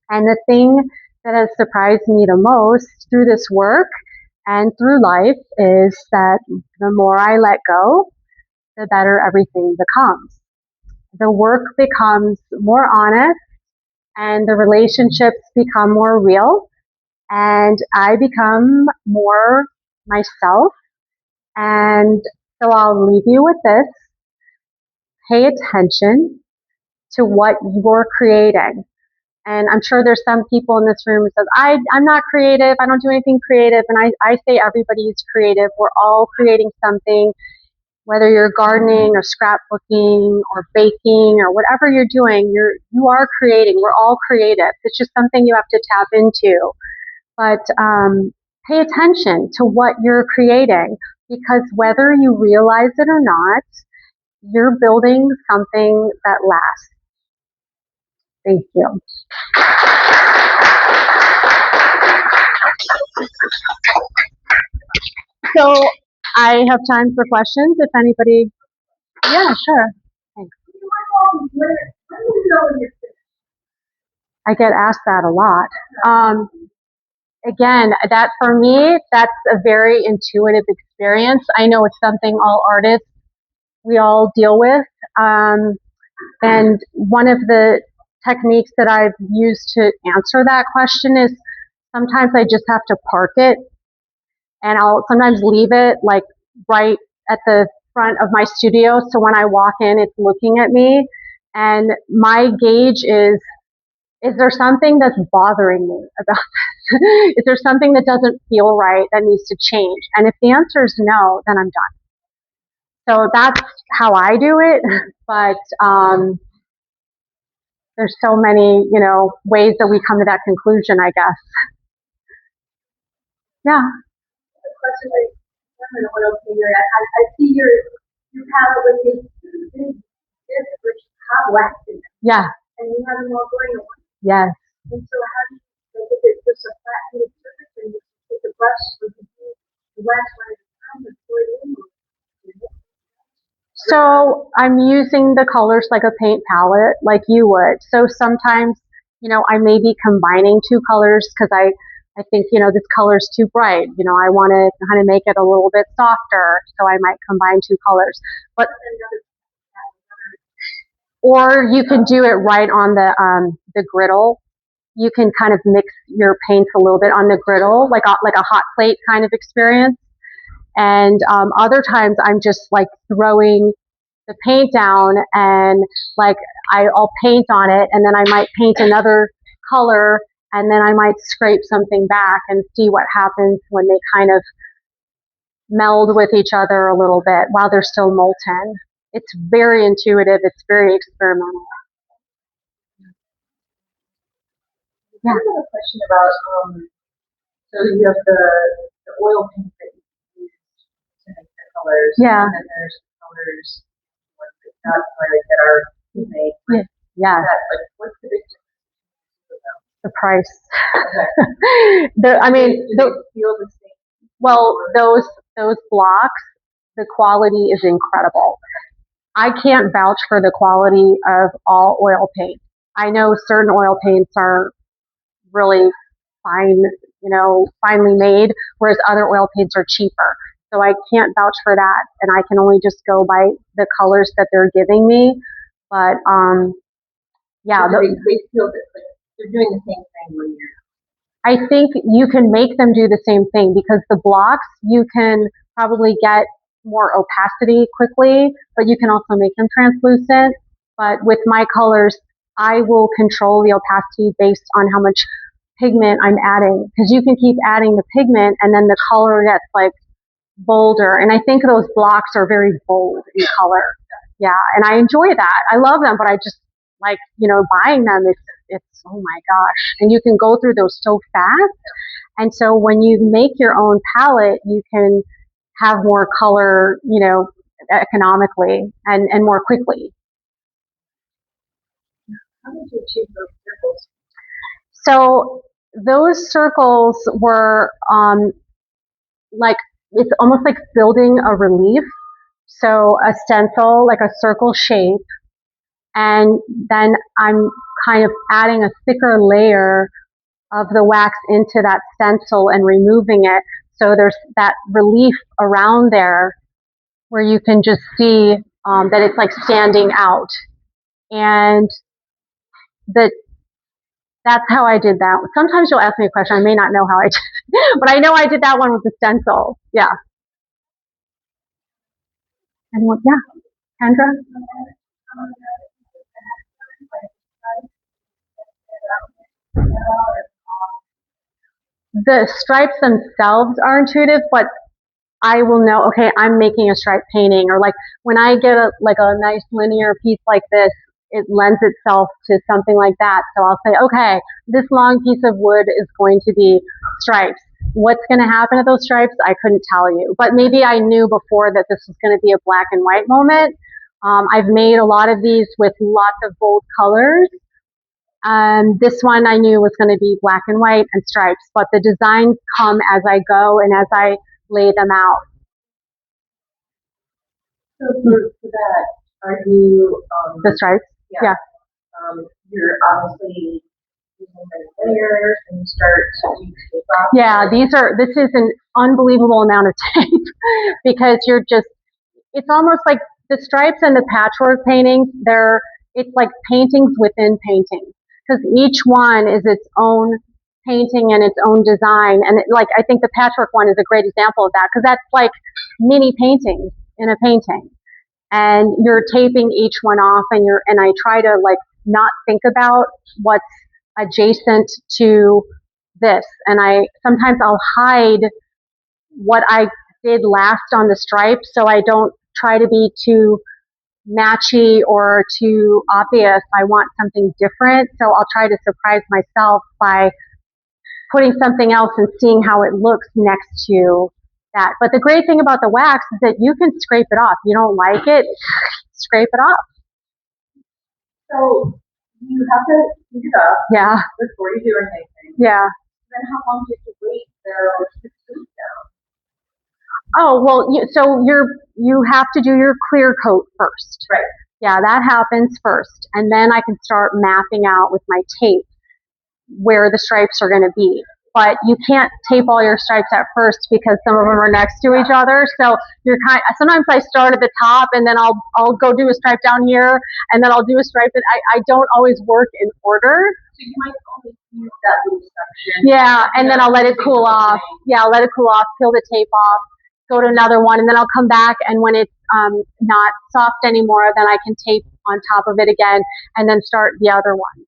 And the thing that has surprised me the most through this work and through life is that the more I let go, the better everything becomes. The work becomes more honest and the relationships become more real and I become more myself. And so I'll leave you with this. Pay attention to what you're creating. And I'm sure there's some people in this room who says, I'm not creative. I don't do anything creative. And I say everybody is creative. We're all creating something, whether you're gardening or scrapbooking or baking or whatever you're doing, you are creating. We're all creative. It's just something you have to tap into. But pay attention to what you're creating, because whether you realize it or not, you're building something that lasts. Thank you. So I have time for questions if anybody. Yeah, sure. Thanks. I get asked that a lot. Again, that for me, that's a very intuitive experience. I know it's something all artists, we all deal with. And one of the techniques that I've used to answer that question is sometimes I just have to park it and I'll sometimes leave it like right at the front of my studio. So when I walk in, it's looking at me. And my gauge is there something that's bothering me about this? Is there something that doesn't feel right that needs to change? And if the answer is no, then I'm done. So that's how I do it. But there's so many, ways that we come to that conclusion, I guess. Yeah. The question is, I see your palette with these big discs which have wax in them. Yeah. And you have them all going on. Yes. And so how do you, like, if it's just a flat piece of surface and you take the brush with the wax one at a time and pour it in? So I'm using the colors like a paint palette, like you would. So sometimes, I may be combining two colors because I think, this color is too bright. I want to kind of make it a little bit softer, so I might combine two colors. Or you can do it right on the griddle. You can kind of mix your paints a little bit on the griddle, like a hot plate kind of experience. And other times I'm just like throwing the paint down and like I'll paint on it and then I might paint another color and then I might scrape something back and see what happens when they kind of meld with each other a little bit while they're still molten. It's very intuitive. It's very experimental. Yeah. I have a question about, so you have the oil paint that you use to make the colors. Yeah. And then there's colors that are made. Yeah. Like, what's the big difference with them? The price. Okay. I mean, do they feel the same? Well, those blocks, the quality is incredible. I can't vouch for the quality of all oil paint. I know certain oil paints are really fine, finely made, whereas other oil paints are cheaper. So I can't vouch for that, and I can only just go by the colors that they're giving me. But yeah, they feel that they're doing the same thing when you're. I think you can make them do the same thing because the blocks you can probably get more opacity quickly, but you can also make them translucent. But with my colors, I will control the opacity based on how much pigment I'm adding because you can keep adding the pigment and then the color gets like bolder. And I think those blocks are very bold in color. Yeah, and I enjoy that. I love them, but I just like, buying them. It's oh my gosh. And you can go through those so fast. And so when you make your own palette, you can have more color, economically and more quickly. How did you achieve those circles? So those circles were like, it's almost like building a relief. So a stencil, like a circle shape, and then I'm kind of adding a thicker layer of the wax into that stencil and removing it. So there's that relief around there where you can just see that it's like standing out. And that's how I did that. Sometimes you'll ask me a question, I may not know how I did it, but I know I did that one with the stencil. Yeah. And yeah, Kendra? The stripes themselves are intuitive, but I will know, okay, I'm making a stripe painting, or like when I get a nice linear piece like this, it lends itself to something like that. So I'll say, okay, this long piece of wood is going to be stripes. What's going to happen to those stripes? I couldn't tell you, but maybe I knew before that this was going to be a black and white moment. I've made a lot of these with lots of bold colors. This one I knew was going to be black and white and stripes, but the designs come as I go and as I lay them out. So for that, are you the stripes? Yeah. You're obviously using the layers and you start to tape off. Yeah, this is an unbelievable amount of tape because it's almost like the stripes and the patchwork paintings, it's like paintings within paintings because each one is its own painting and its own design. And I think the patchwork one is a great example of that because that's like mini paintings in a painting. And you're taping each one off and I try to not think about what's adjacent to this. And sometimes I'll hide what I did last on the stripe so I don't try to be too matchy or too obvious. I want something different. So I'll try to surprise myself by putting something else and seeing how it looks next to that. But the great thing about the wax is that you can scrape it off. You don't like it, scrape it off. So you have to heat it up. Yeah. Before you do anything. Yeah. Then how long do you have to wait for it to cool down? Oh, well, you have to do your clear coat first. Right. Yeah, that happens first. And then I can start mapping out with my tape where the stripes are going to be. But you can't tape all your stripes at first because some of them are next to each other. So sometimes I start at the top and then I'll go do a stripe down here and then I'll do a stripe. I don't always work in order. So you might only use that little section. Yeah, and then I'll let it cool off. Yeah, I'll let it cool off, peel the tape off, go to another one, and then I'll come back, and when it's not soft anymore, then I can tape on top of it again, and then start the other one.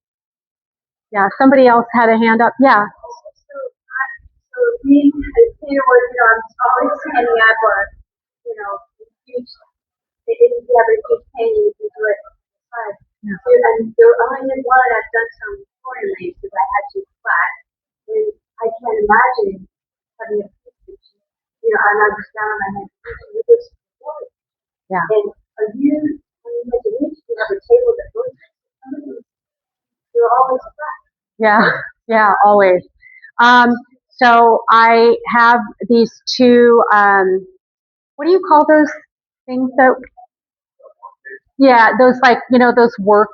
Yeah, somebody else had a hand up. Yeah. So being a painter where, I'm always hanging up or, huge, if you have a huge painting, you can do it. Yeah. So, and there only been one I've done some pouring lace because I had to flat. And I can't imagine having a piece, and I'm just down on my head. It was boring. Yeah. And are you, when you make a niche, you have a table that goes, you're always flat. Yeah, always. So I have these two, what do you call those things that, yeah, those those work,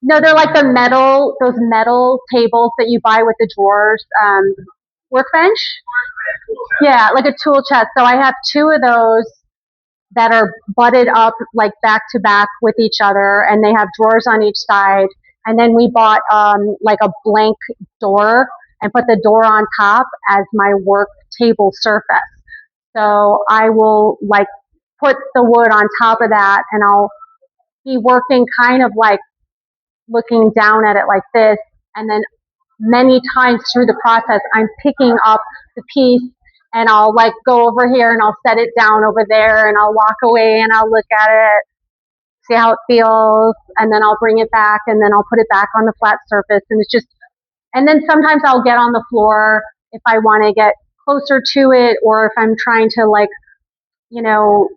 no, they're like those metal tables that you buy with the drawers, workbench. Yeah, like a tool chest. So I have two of those that are butted up like back to back with each other, and they have drawers on each side. And then we bought like a blank door and put the door on top as my work table surface. So I will like put the wood on top of that, and I'll be working kind of like looking down at it like this, and then many times through the process, I'm picking up the piece, and I'll like go over here and I'll set it down over there, and I'll walk away and I'll look at it, see how it feels, and then I'll bring it back, and then I'll put it back on the flat surface. And it's just, and then sometimes I'll get on the floor if I want to get closer to it, or if I'm trying to like, you know,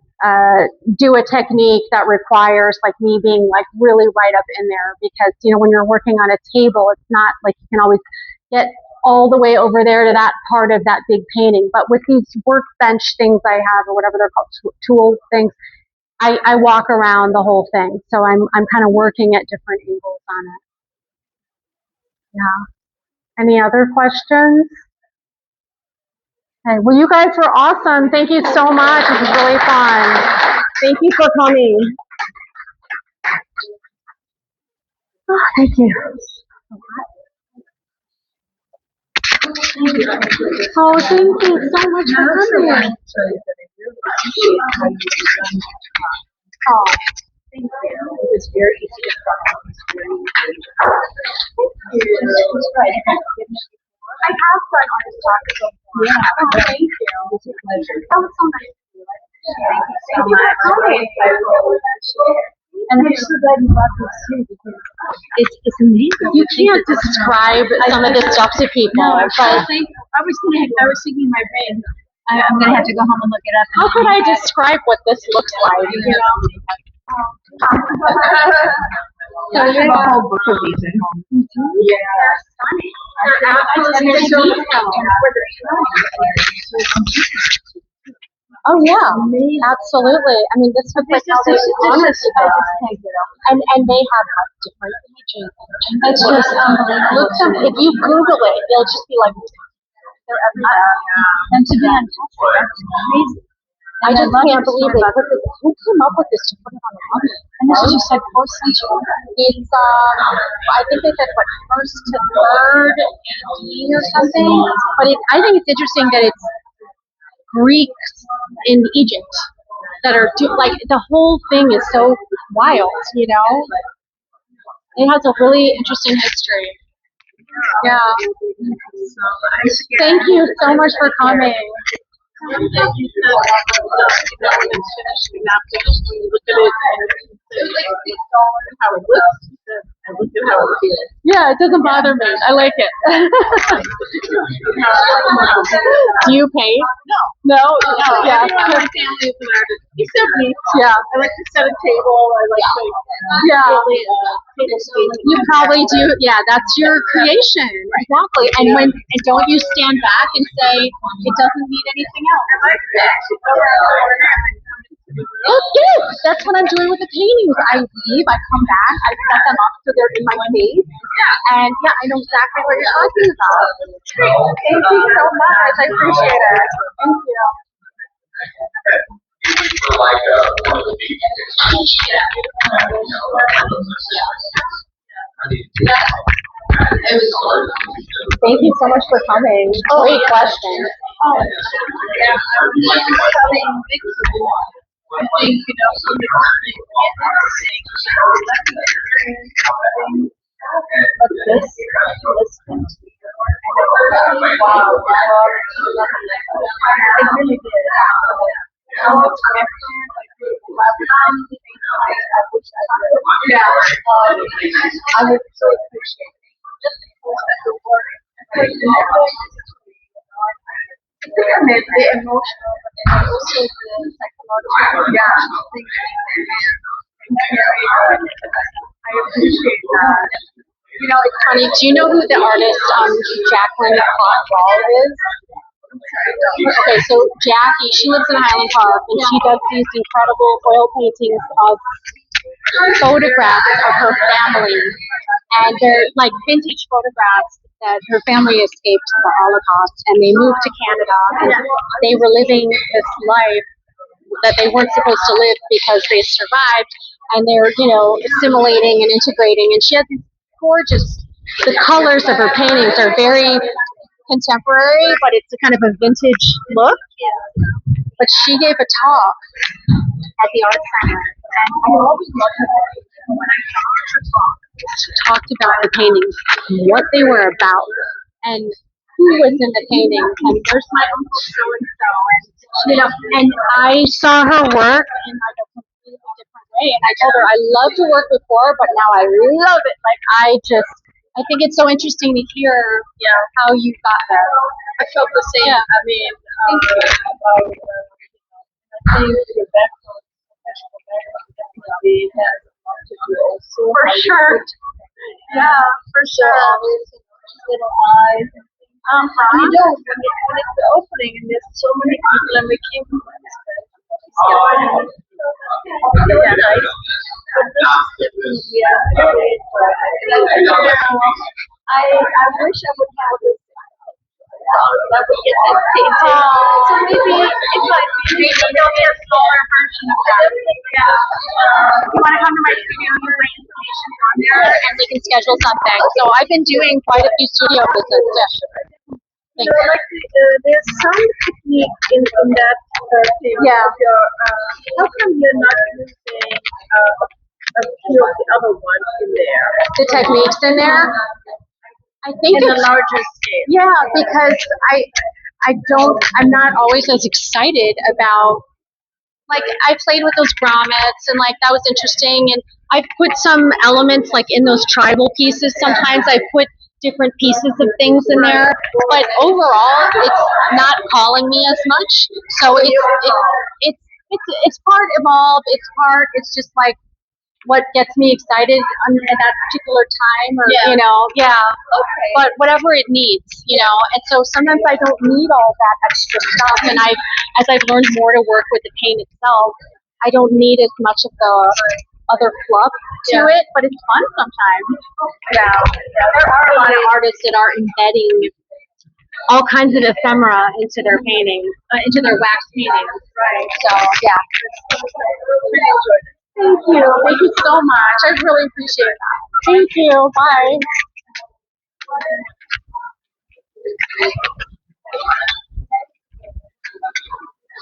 do a technique that requires like me being like really right up in there, because when you're working on a table, it's not like you can always get all the way over there to that part of that big painting. But with these workbench things I have, or whatever they're called, tool things, I walk around the whole thing, so I'm kind of working at different angles on it. Yeah. Any other questions? Okay. Well, you guys were awesome. Thank you so much. It was really fun. Thank you for coming. Oh, thank you. Oh, thank you so much for coming. Oh, thank you. It was very easy to follow. I have done artist talk before. Yeah. Oh, thank you. It was a pleasure. That was so nice of you. Thank you so much. I really appreciate it. And I'm so glad you brought this too, because it's amazing. You can't describe some of this stuff to people. No, but I was thinking in my brain, I'm gonna have to go home and look it up. How could I describe what this looks like? So you have a whole book of these at home. Yeah. They're so detailed. Oh yeah, absolutely. I mean, this looks like how they honor people, and they have like different images. It's just look them. If you Google it, they'll just be like they're everywhere. And to be on top of it, that's crazy. I just can't believe they put this. Who came up with this to put it on the mummy? And this is just like 4th century. It's I think they said what, 1st to 3rd AD or something. But I think it's interesting that it's Greeks in Egypt that are like the whole thing is so wild. It has a really interesting history. Yeah. Thank you so much for coming. How it looks. I looked at how it feels. Yeah, it doesn't bother me. I like it. Do you paint? No. No? Yeah. Everyone in my family is an artist. Except me. Yeah. I like to set a table. I like to table space. You probably do. Yeah, that's your creation. Exactly. And don't you stand back and say it doesn't need anything else? I like that. Oh, yes, that's what I'm doing with the paintings. I leave, I come back, I set them up so they're in my face. And yeah, I know exactly what you're talking about. Thank you so much. I appreciate it. Thank you. It was Thank you so much for coming. Great question. Oh, yeah. Selling victory. I think, from the but this wow, it really did. How much yeah, I would so appreciate it. Just because that the work, the emotional, but also the psychological, things I appreciate that. It's funny. Do you know who the artist Jacqueline Hall is? Okay, so Jackie, she lives in Highland Park, and she does these incredible oil paintings of photographs of her family, and they're like vintage photographs that her family escaped the Holocaust, and they moved to Canada, and they were living this life that they weren't supposed to live because they survived, and they're assimilating and integrating. And she has these gorgeous. The colors of her paintings are very contemporary, but it's a kind of a vintage look. But she gave a talk at the Art Center, and I always loved her when I saw her talk. She talked about the paintings, what they were about, and who was in the paintings, and there's my uncle so and so, and and I saw her work in like a completely different way, and I told her I loved to work with horror, but now I love it. Like I think it's so interesting to hear, how you got there. I felt the same. Yeah. I mean, I think the background, professional background, definitely has a lot to do also. For sure. Yeah, for So sure. always little eyes. And you don't when it's the opening and there's so many people and we came from this yeah, nice. But this is definitely great. I wish I would have this. That would get this painting. So maybe it might be There'll be a smaller version of that. Yeah. You want to come to my studio and get my information on there, and we can schedule something. So I've been doing quite a few studio visits. like there's some technique in that thing of your. How come you're not using a few of the other ones in there? The techniques in there. I think In a it's larger scale. yeah, because I'm not always as excited about, like, I played with those grommets, and like that was interesting, and I've put some elements like in those tribal pieces. Sometimes I put different pieces of things in there, but overall it's not calling me as much. So it's part evolve, it's just like what gets me excited at that particular time, or Okay. but whatever it needs, and so sometimes I don't need all that extra stuff, and as I've learned more to work with the paint itself, I don't need as much of the other fluff to it, but it's fun sometimes. There are a lot of artists that are embedding all kinds of ephemera into their paintings, into their wax paintings. Right. So yeah. Really enjoyed it. Thank you. Thank you so much. I really appreciate that. Thank you. Bye.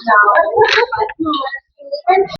No.